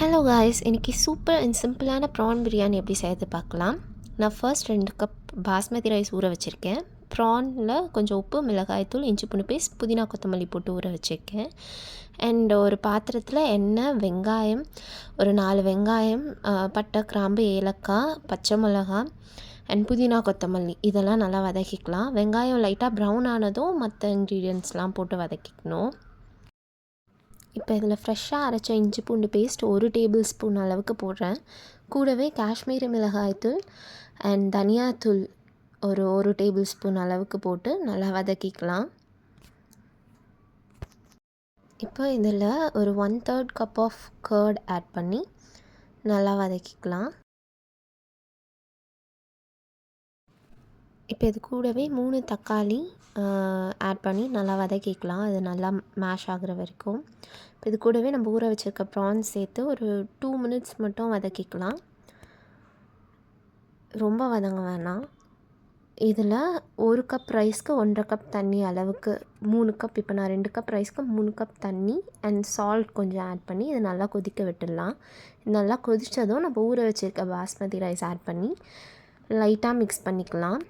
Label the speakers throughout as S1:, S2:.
S1: Hello guys, இன்றைக்கி super and சிம்பிளான PRAN biryani எப்படி செய்யறது பார்க்கலாம். நான் ஃபர்ஸ்ட் 2 கப் பாஸ்மதி ரைஸ் ஊற வச்சுருக்கேன். ப்ரானில் கொஞ்சம் உப்பு, மிளகாய்த்தூள், இஞ்சி பூண்டு பேஸ்ட், புதினா கொத்தமல்லி போட்டு ஊற வச்சுருக்கேன். அண்ட் ஒரு பாத்திரத்தில் எண்ணெய், வெங்காயம், ஒரு 4 வெங்காயம், பட்டை, கிராம்பு, ஏலக்காய், பச்சை மிளகாய் அண்ட் புதினா கொத்தமல்லி இதெல்லாம் நல்லா வதக்கிக்கலாம். வெங்காயம் லைட்டாக ப்ரௌன் ஆனதும் மற்ற இன்க்ரீடியன்ட்ஸ்லாம் போட்டு வதக்கிக்கணும். இப்போ இதில் ஃப்ரெஷ்ஷாக அரைச்ச இஞ்சி பூண்டு பேஸ்ட் 1 டேபிள் ஸ்பூன் அளவுக்கு போடுறேன். கூடவே காஷ்மீரி மிளகாய்த்தூள் அண்ட் தனியாத்தூள் ஒரு டேபிள் ஸ்பூன் அளவுக்கு போட்டு நல்லா வதக்கிக்கலாம். இப்போ இதில் ஒரு 1/3 கப் ஆஃப் கர்ட் ஆட் பண்ணி நல்லா வதக்கிக்கலாம். இப்போ இது கூடவே 3 தக்காளி ஆட் பண்ணி நல்லா வதக்கிக்கலாம். அது நல்லா மேஷ் ஆகிற வரைக்கும். இப்போ இது கூடவே நம்ம ஊற வச்சுருக்க ப்ரான்ஸ் சேர்த்து ஒரு 2 மினிட்ஸ் மட்டும் வதக்கிக்கலாம். ரொம்ப வதங்க வேணாம். இதில் 1 கப் ரைஸ்க்கு 1.5 கப் தண்ணி அளவுக்கு 3 கப், இப்போ நான் 2 கப் ரைஸ்க்கு 3 கப் தண்ணி அண்ட் சால்ட் கொஞ்சம் ஆட் பண்ணி இதை நல்லா கொதிக்க விட்டுடலாம். நல்லா கொதித்ததும் நம்ம ஊற வச்சுருக்க பாஸ்மதி ரைஸ் ஆட் பண்ணி லைட்டாக மிக்ஸ் பண்ணிக்கலாம்.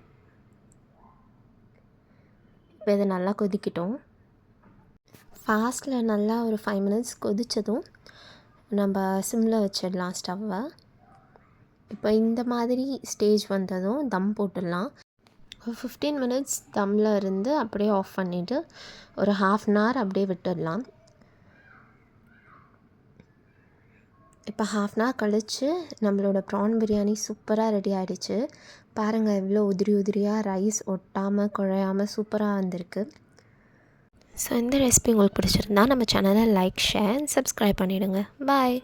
S1: இப்போ இதை நல்லா கொதிக்கிட்டோம். ஃபாஸ்ட்டில் நல்லா ஒரு 5 மினிட்ஸ் கொதித்ததும் நம்ம சிம்மில் வச்சிடலாம் ஸ்டவ்வை. இப்போ இந்த மாதிரி ஸ்டேஜ் வந்ததும் தம் போட்டுடலாம். ஒரு 15 மினிட்ஸ் தம்மில் இருந்து அப்படியே ஆஃப் பண்ணிவிட்டு ஒரு 1/2 அன் ஹவர் அப்படியே விட்டுடலாம். இப்போ 1/2 அன் ஹவர் கழித்து நம்மளோட ப்ரான் பிரியாணி சூப்பராக ரெடி ஆகிடுச்சு. பாருங்கள், எவ்வளோ உதிரி உதிரியாக ரைஸ் ஒட்டாமல் குழையாமல் சூப்பராக வந்திருக்கு. ஸோ இந்த ரெசிபி உங்களுக்கு பிடிச்சிருந்தா நம்ம சேனலை லைக், ஷேர், சப்ஸ்கிரைப் பண்ணிவிடுங்க. பாய்.